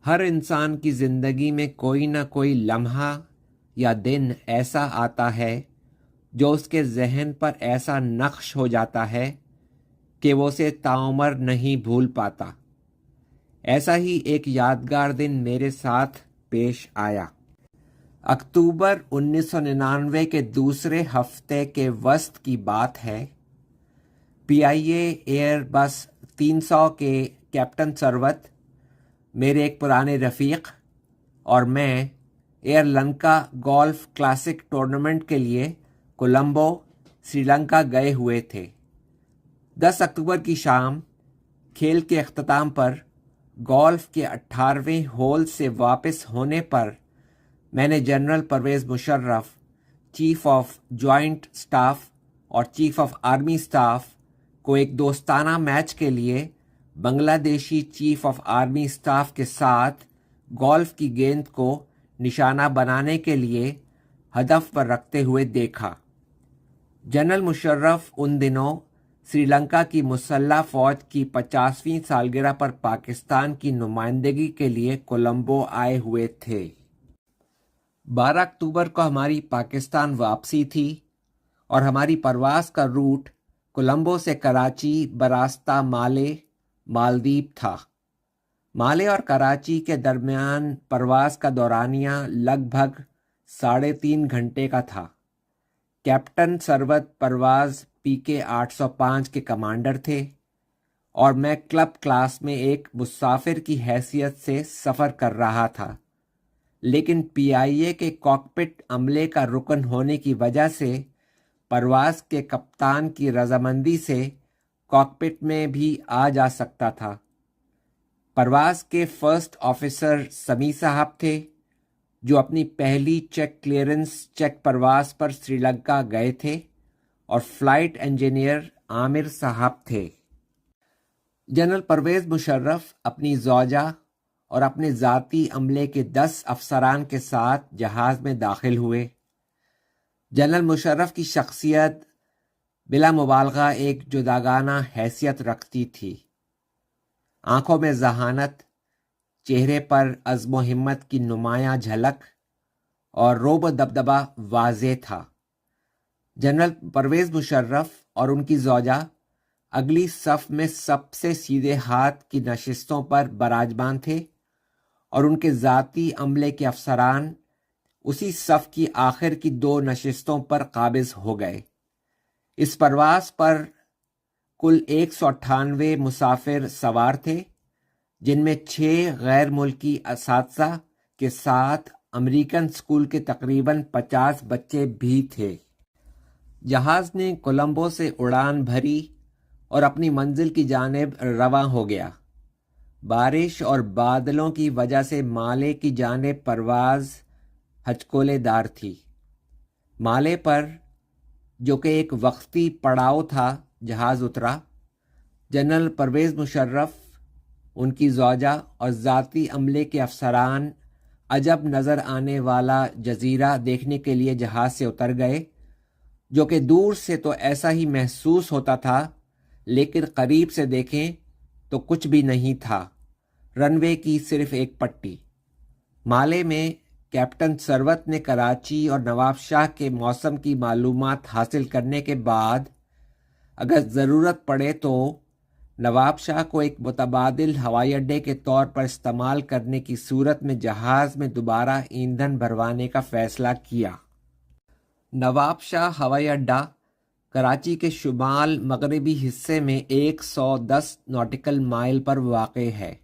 ہر انسان کی زندگی میں کوئی نہ کوئی لمحہ یا دن ایسا آتا ہے جو اس کے ذہن پر ایسا نقش ہو جاتا ہے کہ وہ اسے تعمر نہیں بھول پاتا۔ ایسا ہی ایک یادگار دن میرے ساتھ پیش آیا۔ اکتوبر 1999 کے دوسرے ہفتے کے وسط کی بات ہے۔ PIA ایئر بس 300 کے کیپٹن ثروت، میرے ایک پرانے رفیق، اور میں Air Lanka golf classic tournament کے لیے کولمبو، سری لنکا گئے ہوئے تھے۔ 10 اکتوبر کی شام کھیل کے اختتام پر گولف کے 18ویں ہول سے واپس ہونے پر میں نے general Pervez Musharraf, chief of joint staff اور چیف آف آرمی سٹاف کو ایک دوستانہ میچ کے لیے بنگلہ دیشی چیف آف آرمی سٹاف کے ساتھ گولف کی گیند کو نشانہ بنانے کے لیے ہدف پر رکھتے ہوئے دیکھا۔ جنرل مشرف ان دنوں سری لنکا کی مسلح فوج کی 50ویں سالگرہ پر پاکستان کی نمائندگی کے لیے کولمبو آئے ہوئے تھے۔ 12 اکتوبر کو ہماری پاکستان واپسی تھی اور ہماری پرواز کا روٹ کولمبو سے کراچی براستہ مالے، مالدیپ تھا۔ مالے اور کراچی کے درمیان پرواز کا دورانیہ لگ بھگ 3.5 گھنٹے کا تھا۔ کیپٹن ثروت پرواز PK 805 کے کمانڈر تھے اور میں کلب کلاس میں ایک مسافر کی حیثیت سے سفر کر رہا تھا، لیکن PIA کے کاکپٹ عملے کا رکن ہونے کی وجہ سے پرواز کے کپتان کی رضامندی سے کاکپٹ میں بھی آ جا سکتا تھا۔ پرواز کے فرسٹ آفیسر سمیع صاحب تھے، جو اپنی پہلی چیک کلیئرنس چیک پرواز پر سری لنکا گئے تھے، اور فلائٹ انجینئر عامر صاحب تھے۔ جنرل پرویز مشرف اپنی زوجہ اور اپنے ذاتی عملے کے 10 افسران کے ساتھ جہاز میں داخل ہوئے۔ جنرل مشرف کی شخصیت بلا مبالغہ ایک جداگانہ حیثیت رکھتی تھی۔ آنکھوں میں ذہانت، چہرے پر عزم و ہمت کی نمایاں جھلک اور رعب و دبدبہ واضح تھا۔ جنرل پرویز مشرف اور ان کی زوجہ اگلی صف میں سب سے سیدھے ہاتھ کی نشستوں پر براجمان تھے، اور ان کے ذاتی عملے کے افسران اسی صف کی آخر کی 2 نشستوں پر قابض ہو گئے۔ اس پرواز پر کل 198 مسافر سوار تھے، جن میں 6 غیر ملکی اساتذہ کے ساتھ امریکن اسکول کے تقریباً 50 بچے بھی تھے۔ جہاز نے کولمبو سے اڑان بھری اور اپنی منزل کی جانب رواں ہو گیا۔ بارش اور بادلوں کی وجہ سے مالے کی جانب پرواز ہچکولے دار تھی۔ مالے پر، جو کہ ایک وقتی پڑاؤ تھا، جہاز اترا۔ جنرل پرویز مشرف، ان کی زوجہ اور ذاتی عملے کے افسران عجب نظر آنے والا جزیرہ دیکھنے کے لیے جہاز سے اتر گئے، جو کہ دور سے تو ایسا ہی محسوس ہوتا تھا، لیکن قریب سے دیکھیں تو کچھ بھی نہیں تھا، رن وے کی صرف ایک پٹی۔ مالے میں کیپٹن ثروت نے کراچی اور نواب شاہ کے موسم کی معلومات حاصل کرنے کے بعد اگر ضرورت پڑے تو نواب شاہ کو ایک متبادل ہوائی اڈے کے طور پر استعمال کرنے کی صورت میں جہاز میں دوبارہ ایندھن بھروانے کا فیصلہ کیا۔ نواب شاہ ہوائی اڈہ کراچی کے شمال مغربی حصے میں 110 ناٹیکل مائل پر واقع ہے۔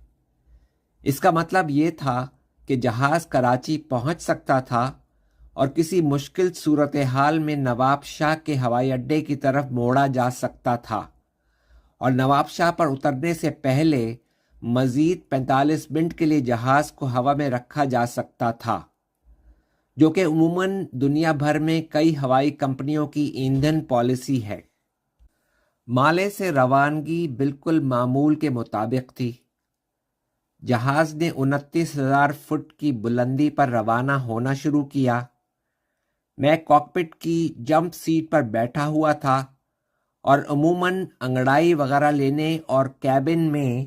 اس کا مطلب یہ تھا کہ جہاز کراچی پہنچ سکتا تھا اور کسی مشکل صورتحال میں نواب شاہ کے ہوائی اڈے کی طرف موڑا جا سکتا تھا، اور نواب شاہ پر اترنے سے پہلے مزید 45 منٹ کے لیے جہاز کو ہوا میں رکھا جا سکتا تھا، جو کہ عموماً دنیا بھر میں کئی ہوائی کمپنیوں کی ایندھن پالیسی ہے۔ مالے سے روانگی بالکل معمول کے مطابق تھی۔ جہاز نے 29,000 فٹ کی بلندی پر روانہ ہونا شروع کیا۔ میں کاکپٹ کی جمپ سیٹ پر بیٹھا ہوا تھا اور عموماً انگڑائی وغیرہ لینے اور کیبن میں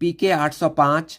PK 805,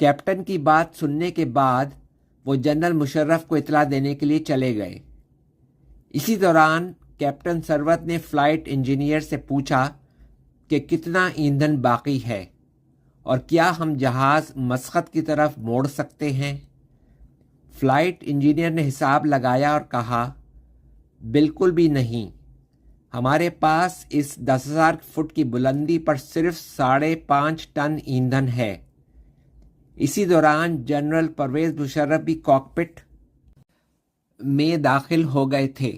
کیپٹن کی بات سننے کے بعد وہ جنرل مشرف کو اطلاع دینے کے لیے چلے گئے۔ اسی دوران کیپٹن ثروت نے فلائٹ انجینئر سے پوچھا کہ کتنا ایندھن باقی ہے اور کیا ہم جہاز مسقط کی طرف موڑ سکتے ہیں۔ فلائٹ انجینئر نے حساب لگایا اور کہا، بالکل بھی نہیں، ہمارے پاس اس 10,000 فٹ کی بلندی پر صرف 5.5 ٹن ایندھن ہے۔ اسی دوران جنرل پرویز مشرف بھی کاکپٹ میں داخل ہو گئے تھے۔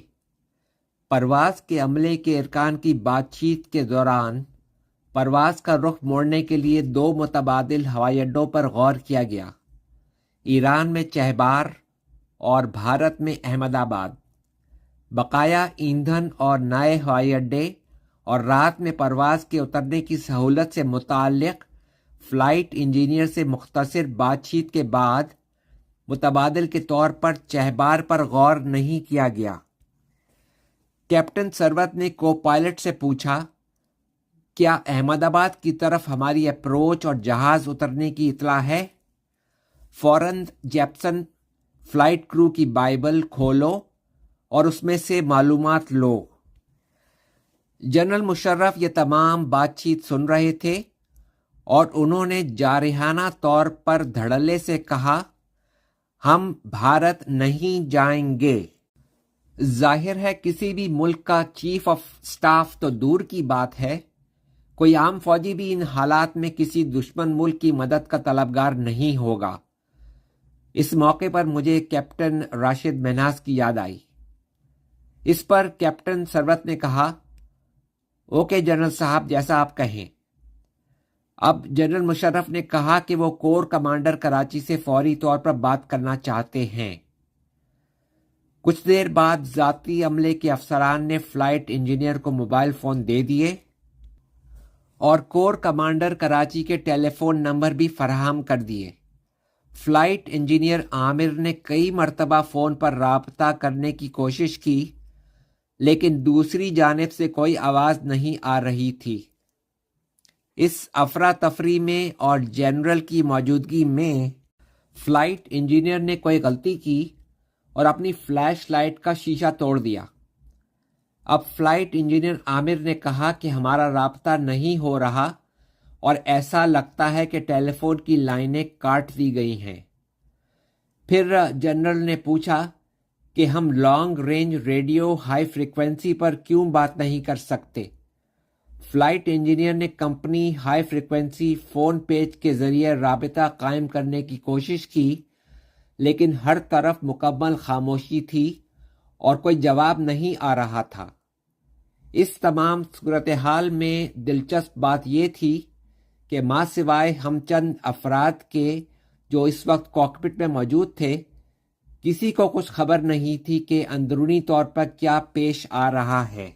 پرواز کے عملے کے ارکان کی بات چیت کے دوران پرواز کا رخ موڑنے کے لیے 2 متبادل ہوائی اڈوں پر غور کیا گیا، ایران میں چہبار اور بھارت میں احمد آباد۔ بقایا ایندھن اور نئے ہوائی اڈے اور رات میں پرواز کے اترنے کی سہولت سے متعلق فلائٹ انجینئر سے مختصر بات چیت کے بعد متبادل کے طور پر چہبار پر غور نہیں کیا گیا۔ کیپٹن ثروت نے کو پائلٹ سے پوچھا، کیا احمد آباد کی طرف ہماری اپروچ اور جہاز اترنے کی اطلاع ہے؟ فوراً جیپسن فلائٹ کرو کی بائبل کھولو اور اس میں سے معلومات لو۔ جنرل مشرف یہ تمام بات چیت سن رہے تھے اور انہوں نے جارحانہ طور پر دھڑلے سے کہا، ہم بھارت نہیں جائیں گے۔ ظاہر ہے کسی بھی ملک کا چیف آف سٹاف تو دور کی بات ہے، کوئی عام فوجی بھی ان حالات میں کسی دشمن ملک کی مدد کا طلبگار نہیں ہوگا۔ اس موقع پر مجھے کیپٹن راشد منہاس کی یاد آئی۔ اس پر کیپٹن ثروت نے کہا، اوکے جنرل صاحب، جیسا آپ کہیں۔ اب جنرل مشرف نے کہا کہ وہ کور کمانڈر کراچی سے فوری طور پر بات کرنا چاہتے ہیں۔ کچھ دیر بعد ذاتی عملے کے افسران نے فلائٹ انجینئر کو موبائل فون دے دیے اور کور کمانڈر کراچی کے ٹیلی فون نمبر بھی فراہم کر دیے۔ فلائٹ انجینئر عامر نے کئی مرتبہ فون پر رابطہ کرنے کی کوشش کی، لیکن دوسری جانب سے کوئی آواز نہیں آ رہی تھی۔ اس افراتفری میں اور جنرل کی موجودگی میں فلائٹ انجینئر نے کوئی غلطی کی اور اپنی فلیش لائٹ کا شیشہ توڑ دیا۔ اب فلائٹ انجینئر عامر نے کہا کہ ہمارا رابطہ نہیں ہو رہا اور ایسا لگتا ہے کہ ٹیلی فون کی لائنیں کاٹ دی گئی ہیں۔ پھر جنرل نے پوچھا کہ ہم long range radio high frequency پر کیوں بات نہیں کر سکتے؟ فلائٹ انجینئر نے company high frequency phone page کے ذریعے رابطہ قائم کرنے کی کوشش کی، لیکن ہر طرف مکمل خاموشی تھی اور کوئی جواب نہیں آ رہا تھا۔ اس تمام صورتحال میں دلچسپ بات یہ تھی کہ ماں سوائے ہم چند افراد کے جو اس وقت کاکپٹ میں موجود تھے، کسی کو کچھ خبر نہیں تھی کہ اندرونی طور پر کیا پیش آ رہا ہے۔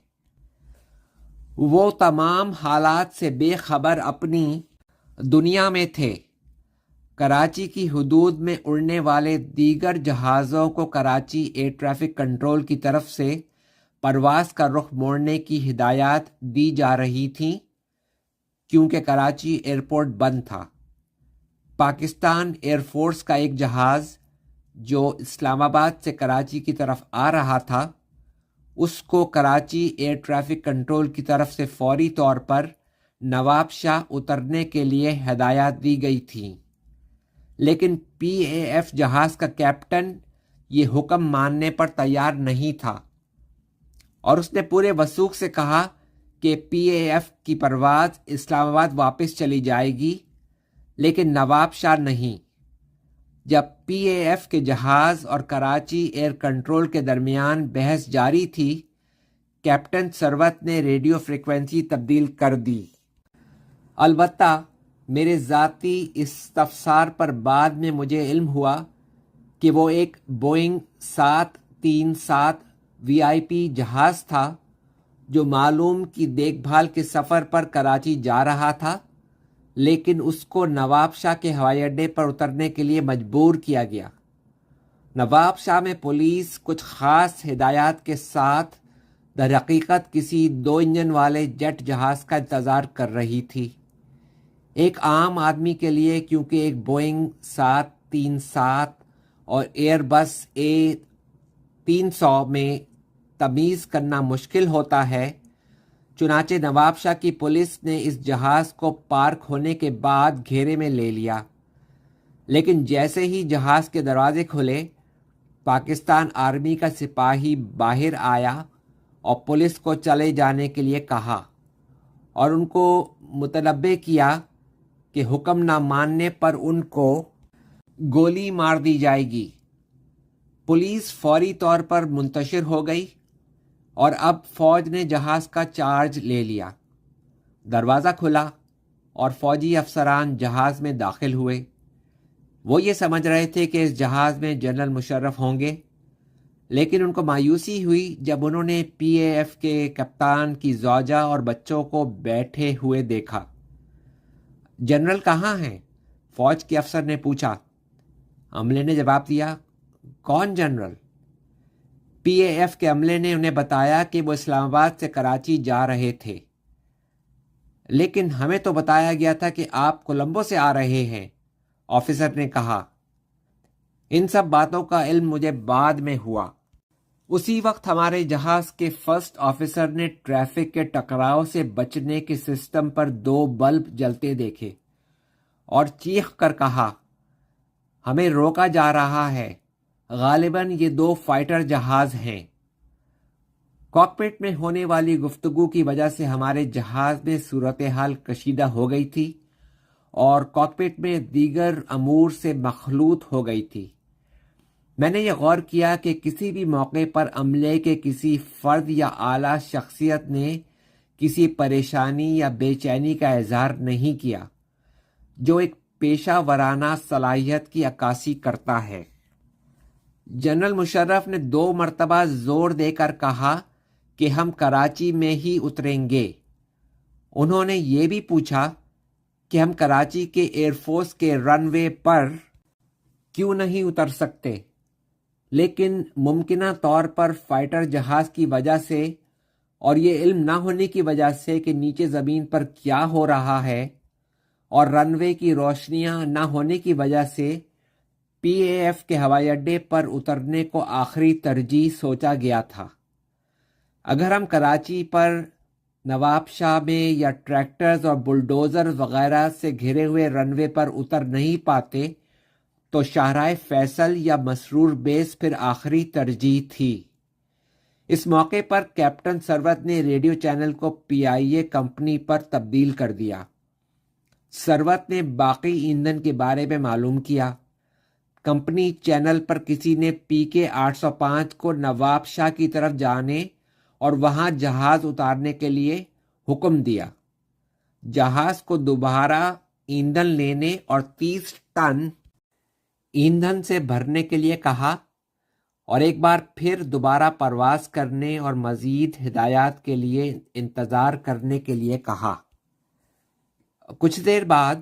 وہ تمام حالات سے بے خبر اپنی دنیا میں تھے۔ کراچی کی حدود میں اڑنے والے دیگر جہازوں کو کراچی ایئر ٹریفک کنٹرول کی طرف سے پرواز کا رخ موڑنے کی ہدایات دی جا رہی تھیں، کیونکہ کراچی ایئرپورٹ بند تھا۔ پاکستان ایئر فورس کا ایک جہاز جو اسلام آباد سے کراچی کی طرف آ رہا تھا، اس کو کراچی ایئر ٹریفک کنٹرول کی طرف سے فوری طور پر نواب شاہ اترنے کے لیے ہدایات دی گئی تھیں، لیکن پی اے ایف جہاز کا کیپٹن یہ حکم ماننے پر تیار نہیں تھا اور اس نے پورے وثوق سے کہا کہ پی اے ایف کی پرواز اسلام آباد واپس چلی جائے گی، لیکن نواب شاہ نہیں۔ جب پی اے ایف کے جہاز اور کراچی ایئر کنٹرول کے درمیان بحث جاری تھی، کیپٹن ثروت نے ریڈیو فریکوینسی تبدیل کر دی۔ البتہ میرے ذاتی استفسار پر بعد میں مجھے علم ہوا کہ وہ ایک بوئنگ 737 وی آئی پی جہاز تھا جو معلوم کی دیکھ بھال کے سفر پر کراچی جا رہا تھا، لیکن اس کو نواب شاہ کے ہوائی اڈے پر اترنے کے لیے مجبور کیا گیا۔ نواب شاہ میں پولیس کچھ خاص ہدایات کے ساتھ در حقیقت کسی 2 انجن والے جیٹ جہاز کا انتظار کر رہی تھی۔ ایک عام آدمی کے لیے کیونکہ ایک بوئنگ 737 اور ایئر بس A300 میں تمیز کرنا مشکل ہوتا ہے، چنانچہ نواب شاہ کی پولیس نے اس جہاز کو پارک ہونے کے بعد گھیرے میں لے لیا، لیکن جیسے ہی جہاز کے دروازے کھلے پاکستان آرمی کا سپاہی باہر آیا اور پولیس کو چلے جانے کے لیے کہا اور ان کو متنبہ کیا کہ حکم نہ ماننے پر ان کو گولی مار دی جائے گی۔ پولیس فوری طور پر منتشر ہو گئی اور اب فوج نے جہاز کا چارج لے لیا۔ دروازہ کھلا اور فوجی افسران جہاز میں داخل ہوئے۔ وہ یہ سمجھ رہے تھے کہ اس جہاز میں جنرل مشرف ہوں گے، لیکن ان کو مایوسی ہوئی جب انہوں نے PAF کے کپتان کی زوجہ اور بچوں کو بیٹھے ہوئے دیکھا۔ جنرل کہاں ہیں؟ فوج کے افسر نے پوچھا۔ عملے نے جواب دیا، کون جنرل؟ PAF کے عملے نے انہیں بتایا کہ وہ اسلام آباد سے کراچی جا رہے تھے۔ لیکن ہمیں تو بتایا گیا تھا کہ آپ کولمبو سے آ رہے ہیں، آفیسر نے کہا۔ ان سب باتوں کا علم مجھے بعد میں ہوا۔ اسی وقت ہمارے جہاز کے فرسٹ آفیسر نے ٹریفک کے ٹکراؤ سے بچنے کے سسٹم پر 2 بلب جلتے دیکھے اور چیخ کر کہا، ہمیں روکا جا رہا ہے، غالباً یہ 2 فائٹر جہاز ہیں۔ کاکپٹ میں ہونے والی گفتگو کی وجہ سے ہمارے جہاز میں صورتحال کشیدہ ہو گئی تھی اور کاکپٹ میں دیگر امور سے مخلوط ہو گئی تھی۔ میں نے یہ غور کیا کہ کسی بھی موقع پر عملے کے کسی فرد یا اعلیٰ شخصیت نے کسی پریشانی یا بے چینی کا اظہار نہیں کیا جو ایک پیشہ ورانہ صلاحیت کی عکاسی کرتا ہے۔ جنرل مشرف نے 2 مرتبہ زور دے کر کہا کہ ہم کراچی میں ہی اتریں گے۔ انہوں نے یہ بھی پوچھا کہ ہم کراچی کے ایئر فورس کے رن وے پر کیوں نہیں اتر سکتے، لیکن ممکنہ طور پر فائٹر جہاز کی وجہ سے اور یہ علم نہ ہونے کی وجہ سے کہ نیچے زمین پر کیا ہو رہا ہے اور رن وے کی روشنیاں نہ ہونے کی وجہ سے PAF کے ہوائی اڈے پر اترنے کو آخری ترجیح سوچا گیا تھا۔ اگر ہم کراچی پر نواب شاہ میں یا ٹریکٹرز اور بلڈوزر وغیرہ سے گھرے ہوئے رن وے پر اتر نہیں پاتے تو شاہراہ فیصل یا مسرور بیس پھر آخری ترجیح تھی۔ اس موقع پر کیپٹن ثروت نے ریڈیو چینل کو PIA کمپنی پر تبدیل کر دیا۔ ثروت نے باقی ایندھن کے بارے میں معلوم کیا۔ کمپنی چینل پر کسی نے PK 805 کو نواب شاہ کی طرف جانے اور وہاں جہاز اتارنے کے لیے حکم دیا۔ جہاز کو دوبارہ ایندھن لینے اور 30 ٹن ایندھن سے بھرنے کے لیے کہا اور ایک بار پھر دوبارہ پرواز کرنے اور مزید ہدایات کے لیے انتظار کرنے کے لیے کہا۔ کچھ دیر بعد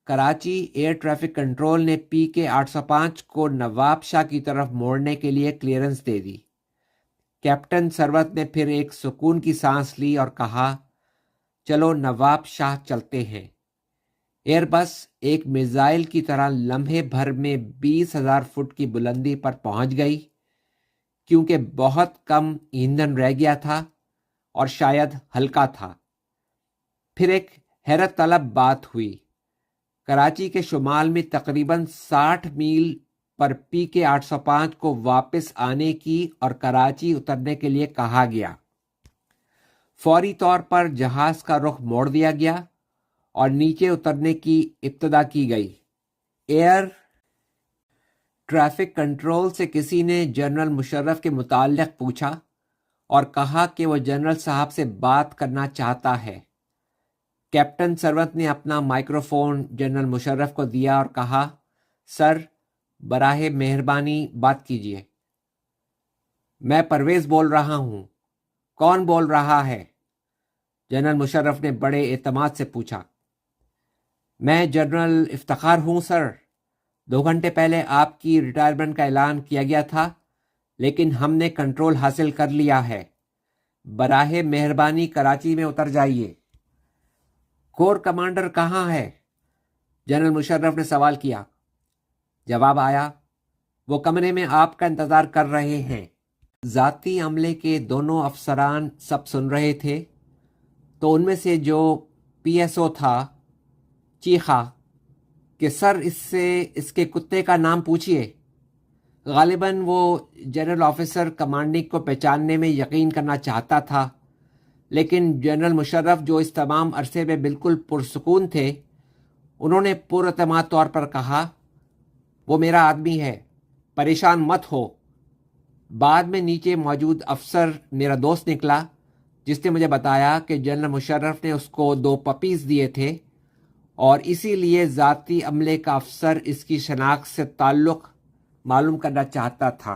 کراچی ایئر ٹریفک کنٹرول نے PK 805 کو نواب شاہ کی طرف موڑنے کے لیے کلیئرنس دے دی۔ کیپٹن ثروت نے پھر ایک سکون کی سانس لی اور کہا، چلو نواب شاہ چلتے ہیں۔ ایئر بس ایک میزائل کی طرح لمحے بھر میں 20,000 فٹ کی بلندی پر پہنچ گئی، کیونکہ بہت کم ایندھن رہ گیا تھا اور شاید ہلکا تھا۔ پھر ایک حیرت طلب بات ہوئی۔ کراچی کے شمال میں تقریباً 60 میل پر PK 805 کو واپس آنے کی اور کراچی اترنے کے لیے کہا گیا۔ فوری طور پر جہاز کا رخ موڑ دیا گیا اور نیچے اترنے کی ابتدا کی گئی۔ ایئر ٹریفک کنٹرول سے کسی نے جنرل مشرف کے متعلق پوچھا اور کہا کہ وہ جنرل صاحب سے بات کرنا چاہتا ہے۔ کیپٹن ثروت نے اپنا مائکرو فون جنرل مشرف کو دیا اور کہا، سر براہ مہربانی بات کیجیے۔ میں پرویز بول رہا ہوں۔ کون بول رہا ہے؟ جنرل مشرف نے بڑے اعتماد سے پوچھا۔ میں جنرل افتخار ہوں سر۔ 2 گھنٹے پہلے آپ کی ریٹائرمنٹ کا اعلان کیا گیا تھا، لیکن ہم نے کنٹرول حاصل کر لیا ہے۔ براہ مہربانی کراچی میں اتر جائیے۔ کور کمانڈر کہاں ہے؟ جنرل مشرف نے سوال کیا۔ جواب آیا، وہ کمرے میں آپ کا انتظار کر رہے ہیں۔ ذاتی عملے کے دونوں افسران سب سن رہے تھے، تو ان میں سے جو پی ایس او تھا چیخا کہ سر اس کے کتے کا نام پوچھئے۔ غالباً وہ جنرل آفیسر کمانڈنگ کو پہچاننے میں یقین کرنا چاہتا تھا، لیکن جنرل مشرف جو اس تمام عرصے میں بالکل پرسکون تھے، انہوں نے پر اعتماد طور پر کہا، وہ میرا آدمی ہے، پریشان مت ہو۔ بعد میں نیچے موجود افسر میرا دوست نکلا، جس نے مجھے بتایا کہ جنرل مشرف نے اس کو 2 پپیز دیے تھے اور اسی لیے ذاتی عملے کا افسر اس کی شناخت سے تعلق معلوم کرنا چاہتا تھا۔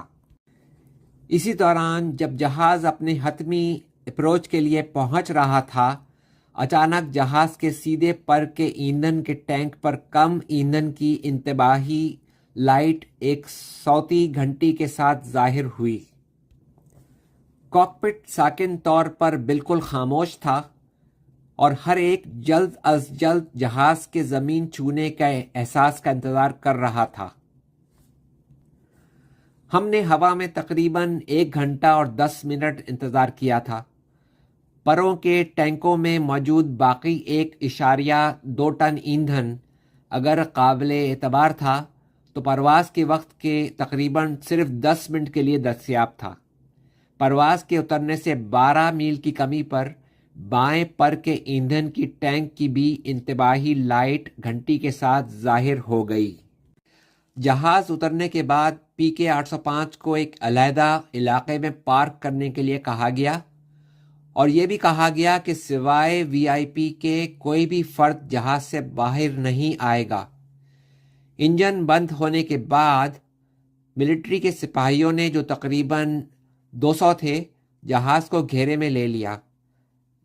اسی دوران جب جہاز اپنے حتمی اپروچ کے لیے پہنچ رہا تھا، اچانک جہاز کے سیدھے پر کے ایندھن کے ٹینک پر کم ایندھن کی انتباہی لائٹ ایک صوتی گھنٹی کے ساتھ ظاہر ہوئی۔ کاکپٹ ساکن طور پر بالکل خاموش تھا اور ہر ایک جلد از جلد جہاز کے زمین چھونے کے احساس کا انتظار کر رہا تھا۔ ہم نے ہوا میں تقریباً 1 گھنٹہ اور 10 منٹ انتظار کیا تھا۔ پروں کے ٹینکوں میں موجود باقی 1.2 ٹن ایندھن اگر قابل اعتبار تھا تو پرواز کے وقت کے تقریباً صرف 10 منٹ کے لیے دستیاب تھا۔ پرواز کے اترنے سے 12 میل کی کمی پر بائیں پر کے ایندھن کی ٹینک کی بھی انتباہی لائٹ گھنٹی کے ساتھ ظاہر ہو گئی۔ جہاز اترنے کے بعد PK 805 کو ایک علیحدہ علاقے میں پارک کرنے کے لیے کہا گیا اور یہ بھی کہا گیا کہ سوائے VIP کے کوئی بھی فرد جہاز سے باہر نہیں آئے گا۔ انجن بند ہونے کے بعد ملٹری کے سپاہیوں نے، جو تقریباً 200 تھے، جہاز کو گھیرے میں لے لیا۔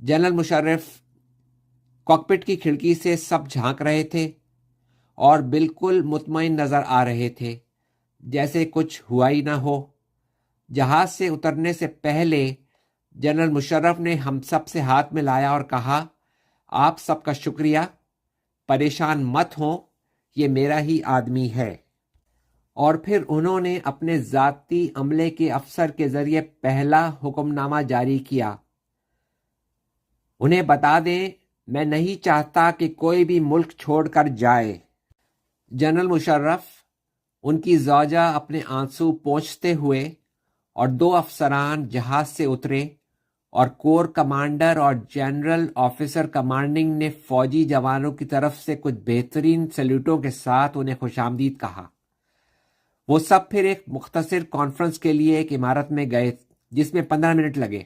جنرل مشرف کاکپٹ کی کھڑکی سے سب جھانک رہے تھے اور بالکل مطمئن نظر آ رہے تھے، جیسے کچھ ہوا ہی نہ ہو۔ جہاز سے اترنے سے پہلے جنرل مشرف نے ہم سب سے ہاتھ ملایا اور کہا، آپ سب کا شکریہ، پریشان مت ہوں، یہ میرا ہی آدمی ہے۔ اور پھر انہوں نے اپنے ذاتی عملے کے افسر کے ذریعے پہلا حکم نامہ جاری کیا، انہیں بتا دیں میں نہیں چاہتا کہ کوئی بھی ملک چھوڑ کر جائے۔ جنرل مشرف، ان کی زوجہ اپنے آنسو پونچھتے ہوئے اور 2 افسران جہاز سے اترے اور کور کمانڈر اور جنرل آفیسر کمانڈنگ نے فوجی جوانوں کی طرف سے کچھ بہترین سلیوٹوں کے ساتھ انہیں خوش آمدید کہا۔ وہ سب پھر ایک مختصر کانفرنس کے لیے ایک عمارت میں گئے جس میں 15 منٹ لگے۔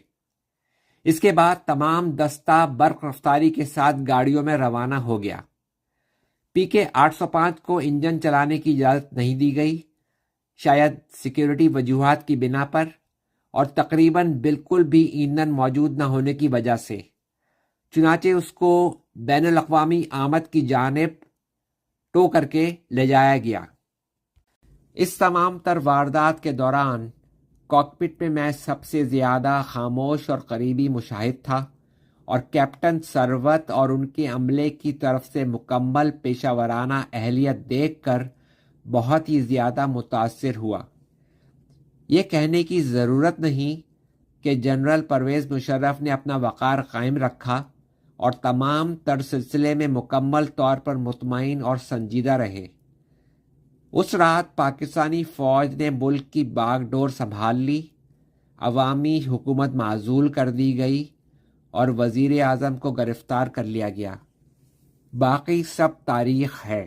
اس کے بعد تمام دستہ برق رفتاری کے ساتھ گاڑیوں میں روانہ ہو گیا۔ PK 805 کو انجن چلانے کی اجازت نہیں دی گئی، شاید سیکیورٹی وجوہات کی بنا پر اور تقریباً بالکل بھی ایندھن موجود نہ ہونے کی وجہ سے، چنانچہ اس کو بین الاقوامی آمد کی جانب ٹو کر کے لے جایا گیا۔ اس تمام تر واردات کے دوران کاکپٹ میں سب سے زیادہ خاموش اور قریبی مشاہد تھا اور کیپٹن ثروت اور ان کے عملے کی طرف سے مکمل پیشہ ورانہ اہلیت دیکھ کر بہت ہی زیادہ متاثر ہوا۔ یہ کہنے کی ضرورت نہیں کہ جنرل پرویز مشرف نے اپنا وقار قائم رکھا اور تمام تر سلسلے میں مکمل طور پر مطمئن اور سنجیدہ رہے۔ اس رات پاکستانی فوج نے ملک کی باغ ڈور سنبھال لی، عوامی حکومت معزول کر دی گئی اور وزیر اعظم کو گرفتار کر لیا گیا۔ باقی سب تاریخ ہے۔